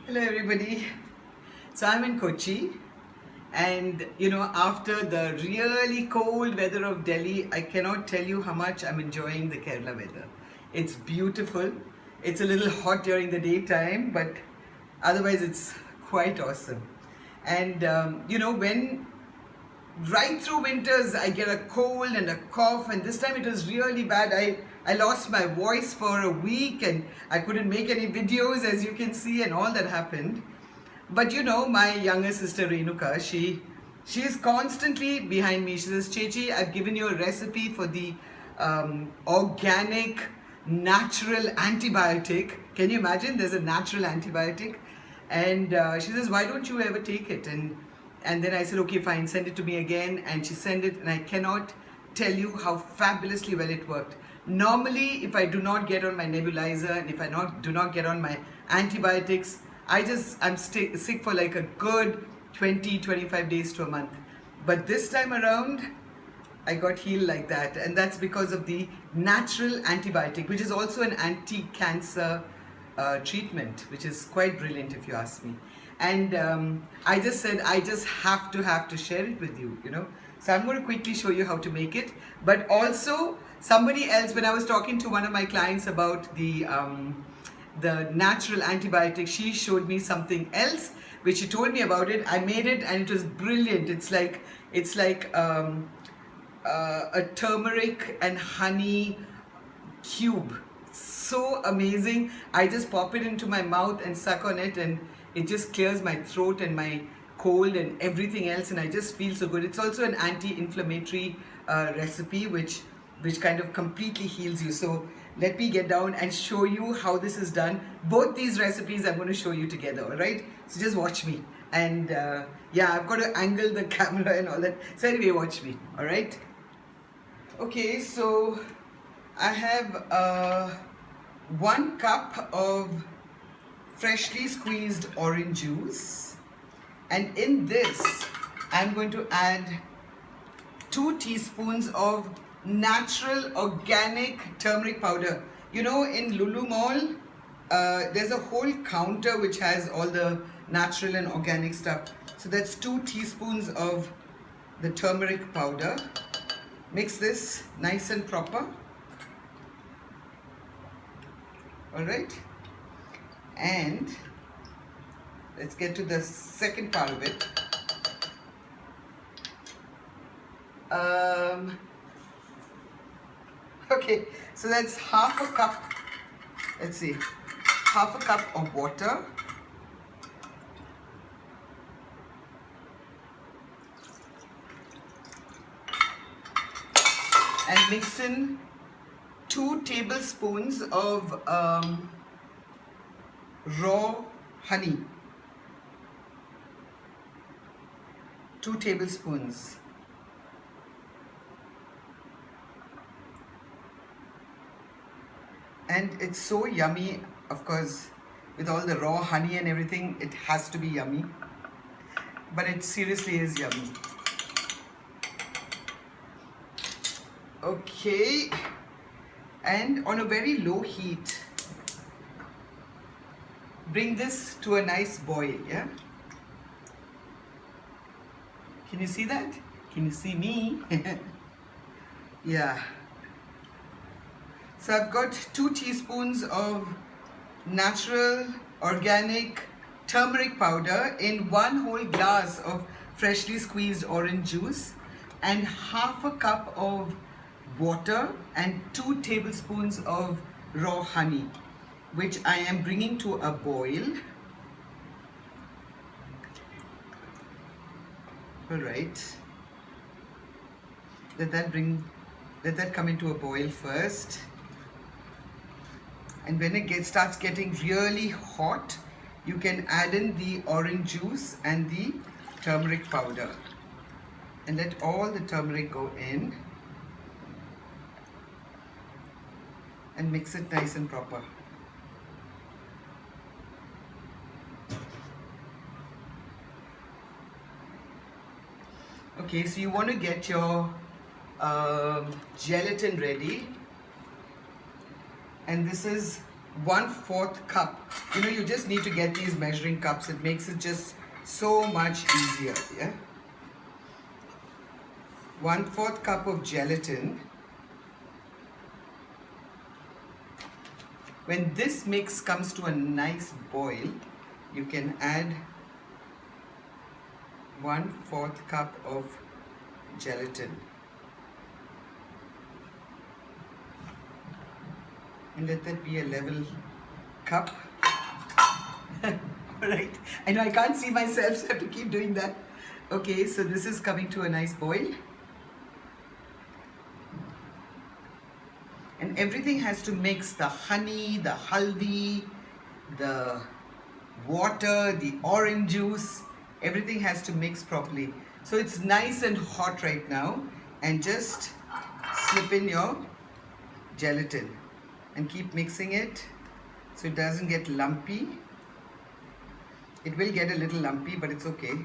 Hello everybody. So I'm in Kochi and after the really cold weather of Delhi, I cannot tell you how much I'm enjoying the Kerala weather. It's beautiful. It's a little hot during the daytime, but otherwise it's quite awesome. And when right through winters I get a cold and a cough, and this time it was really bad. I lost my voice for a week and I couldn't make any videos, as you can see, and all that happened. But my younger sister Renuka, she is constantly behind me. She says, Chechi, I've given you a recipe for the organic natural antibiotic. Can you imagine? There's a natural antibiotic. And she says, why don't you ever take it? And then I said, okay, fine, send it to me again. And she sent it, and I cannot tell you how fabulously well it worked. Normally, if I do not get on my nebulizer and if I do not get on my antibiotics, I'm sick for like a good 20-25 days to a month. But this time around, I got healed like that, and that's because of the natural antibiotic, which is also an anti-cancer treatment, which is quite brilliant if you ask me. And I just said I just have to share it with you, So I'm going to quickly show you how to make it. But also somebody else, when I was talking to one of my clients about the natural antibiotic, she showed me something else which she told me about it. I made it and it was brilliant. It's like a turmeric and honey cube. So amazing. I just pop it into my mouth and suck on it, and it just clears my throat and my cold and everything else, and I just feel so good. It's also an anti-inflammatory recipe which kind of completely heals you. So let me get down and show you how this is done. Both these recipes I'm going to show you together, all right? So just watch me. And yeah, I've got to angle the camera and all that. So anyway, watch me, all right? Okay, so I have 1 cup of freshly squeezed orange juice, and in this I'm going to add 2 teaspoons of natural organic turmeric powder. In Lulu Mall there's a whole counter which has all the natural and organic stuff. So that's 2 teaspoons of the turmeric powder. Mix this nice and proper. All right, and let's get to the second part of it. Okay, so that's half a cup. Let's see, half a cup of water. And mix in 2 tablespoons of raw honey. 2 tablespoons. And it's so yummy, of course, with all the raw honey and everything, it has to be yummy. But it seriously is yummy. Okay. And on a very low heat, bring this to a nice boil, yeah? Can you see that? Can you see me? Yeah. So I've got 2 teaspoons of natural organic turmeric powder in 1 whole glass of freshly squeezed orange juice, and half a cup of water and 2 tablespoons of raw honey, which I am bringing to a boil. All right, let that come into a boil first, and when it starts getting really hot, you can add in the orange juice and the turmeric powder, and let all the turmeric go in and mix it nice and proper. Okay, so you want to get your gelatin ready, and this is 1/4 cup. You know, you just need to get these measuring cups. It makes it just so much easier. Yeah. 1/4 cup of gelatin. When this mix comes to a nice boil, you can add 1/4 cup of gelatin. And let that be a level cup. Alright, I know I can't see myself, so I have to keep doing that. Okay, so this is coming to a nice boil. And everything has to mix, the honey, the haldi, the water, the orange juice, everything has to mix properly. So it's nice and hot right now, and just slip in your gelatin and keep mixing it so it doesn't get lumpy. It will get a little lumpy, but it's okay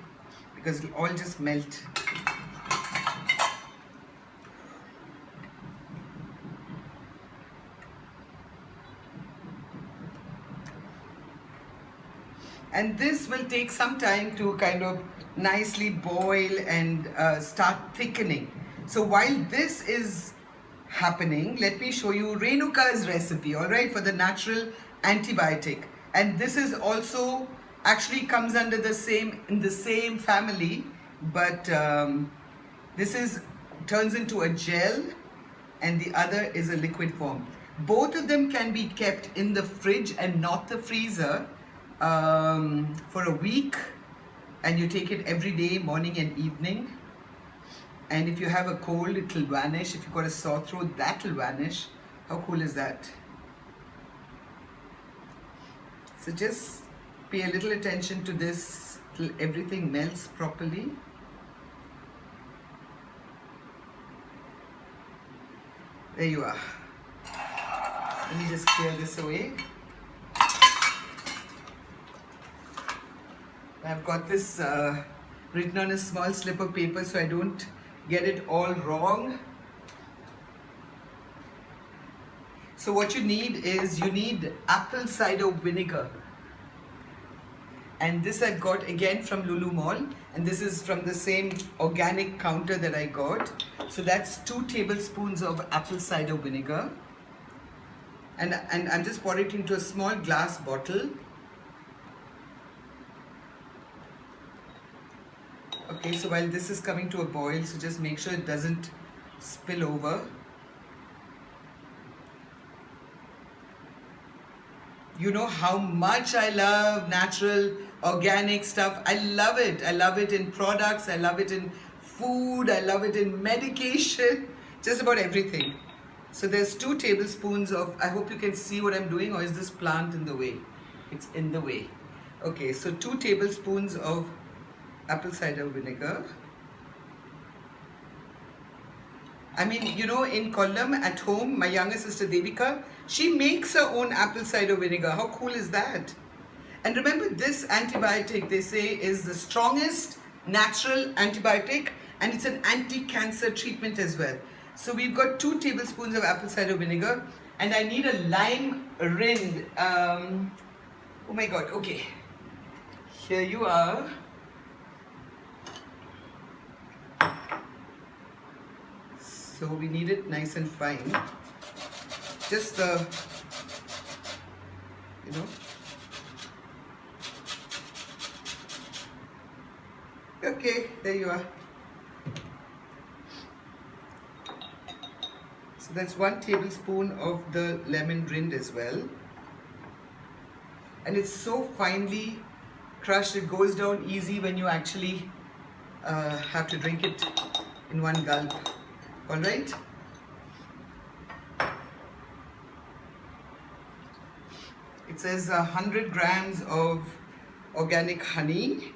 because it'll all just melt. And this will take some time to kind of nicely boil and start thickening. So while this is happening, let me show you Renuka's recipe, all right, for the natural antibiotic. And this is also actually comes under the same family, but this turns into a gel, and the other is a liquid form. Both of them can be kept in the fridge and not the freezer for a week, and you take it every day, morning and evening. And if you have a cold, it will vanish. If you've got a sore throat, that will vanish. How cool is that? So just pay a little attention to this till everything melts properly. There you are. Let me just clear this away. I've got this written on a small slip of paper so I don't get it all wrong. So what you need is, you need apple cider vinegar. And this I got again from Lulu Mall, and this is from the same organic counter that I got. So that's 2 tablespoons of apple cider vinegar. And I'm just pouring it into a small glass bottle. Okay, so while this is coming to a boil, so just make sure it doesn't spill over. You know how much I love natural, organic stuff. I love it. I love it in products. I love it in food. I love it in medication. Just about everything. So there's 2 tablespoons of, I hope you can see what I'm doing, or is this plant in the way? It's in the way. Okay, so 2 tablespoons of apple cider vinegar. I mean, you know, in Kollam at home, my younger sister Devika, she makes her own apple cider vinegar. How cool is that? And remember, this antibiotic, they say, is the strongest natural antibiotic, and it's an anti-cancer treatment as well. So we've got 2 tablespoons of apple cider vinegar, and I need a lime rind. Oh my God, okay. Here you are. So we need it nice and fine. Just the, you know. Okay, there you are. So that's 1 tablespoon of the lemon rind as well. And it's so finely crushed, it goes down easy when you actually have to drink it in one gulp. All right. It says 100 grams of organic honey.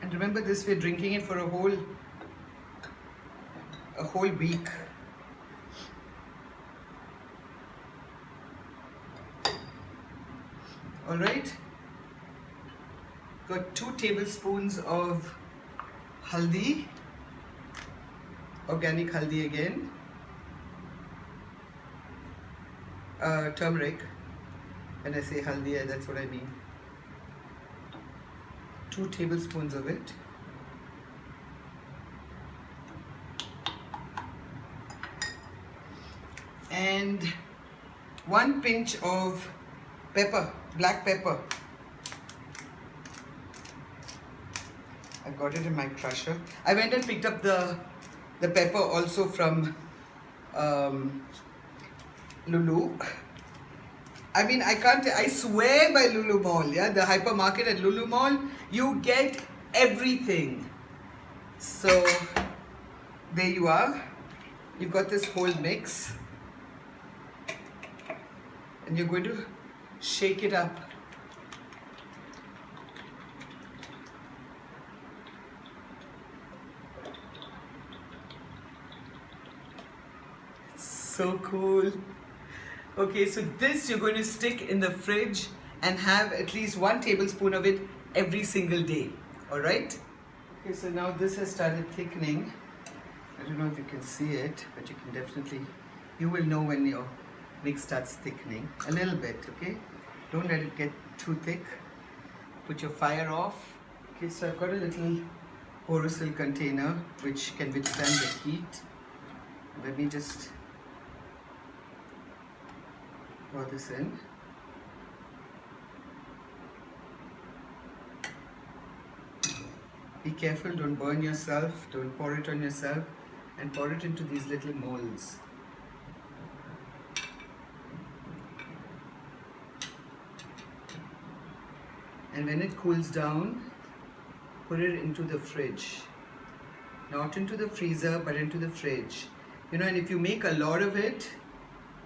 And remember this, we're drinking it for a whole week. All right. Got 2 tablespoons of haldi, organic haldi again, turmeric. When I say haldi, that's what I mean. 2 tablespoons of it. And 1 pinch of pepper, black pepper. I got it in my crusher. I went and picked up the pepper also from Lulu. I mean, I swear by Lulu Mall, yeah, the hypermarket at Lulu Mall, you get everything. So, there you are. You've got this whole mix. And you're going to shake it up. So cool. Okay, so this you're going to stick in the fridge and have at least 1 tablespoon of it every single day. Alright? Okay, so now this has started thickening. I don't know if you can see it, but you can definitely, you will know when your mix starts thickening. A little bit, okay? Don't let it get too thick. Put your fire off. Okay, so I've got a little Borosil container which can withstand the heat. Let me just pour this in. Be careful, don't burn yourself, don't pour it on yourself, and pour it into these little molds. And when it cools down, put it into the fridge. Not into the freezer, but into the fridge. You know, and if you make a lot of it,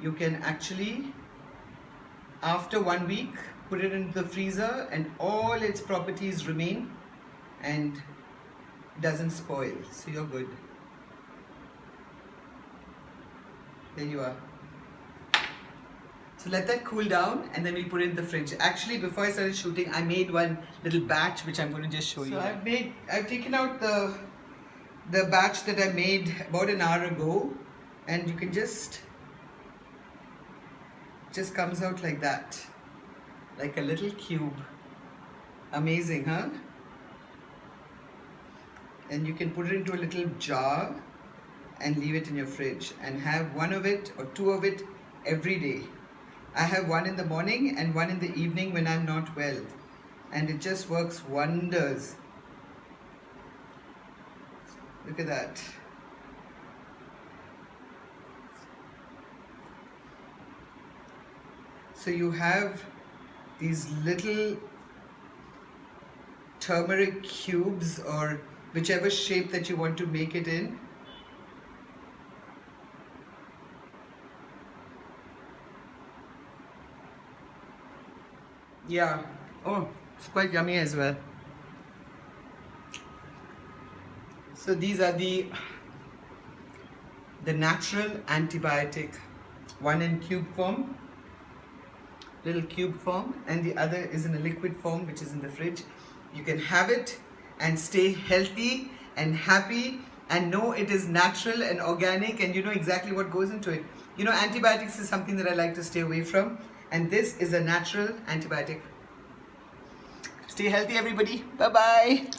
you can actually, after 1 week, put it into the freezer and all its properties remain and doesn't spoil. So you're good. There you are. So let that cool down and then we'll put it in the fridge. Actually, before I started shooting, I made one little batch which I'm going to just show you. So I've taken out the batch that I made about an hour ago, and you can just comes out like that, like a little cube. Amazing, huh? And you can put it into a little jar and leave it in your fridge and have 1 of it or 2 of it every day. I have 1 in the morning and 1 in the evening when I'm not well, and it just works wonders. Look at that. So you have these little turmeric cubes or whichever shape that you want to make it in. Yeah. Oh, it's quite yummy as well. So these are the natural antibiotic. 1 in cube form, little cube form, and the other is in a liquid form which is in the fridge. You can have it and stay healthy and happy and know it is natural and organic and you know exactly what goes into it. You know, antibiotics is something that I like to stay away from, and this is a natural antibiotic. Stay healthy, everybody. Bye-bye.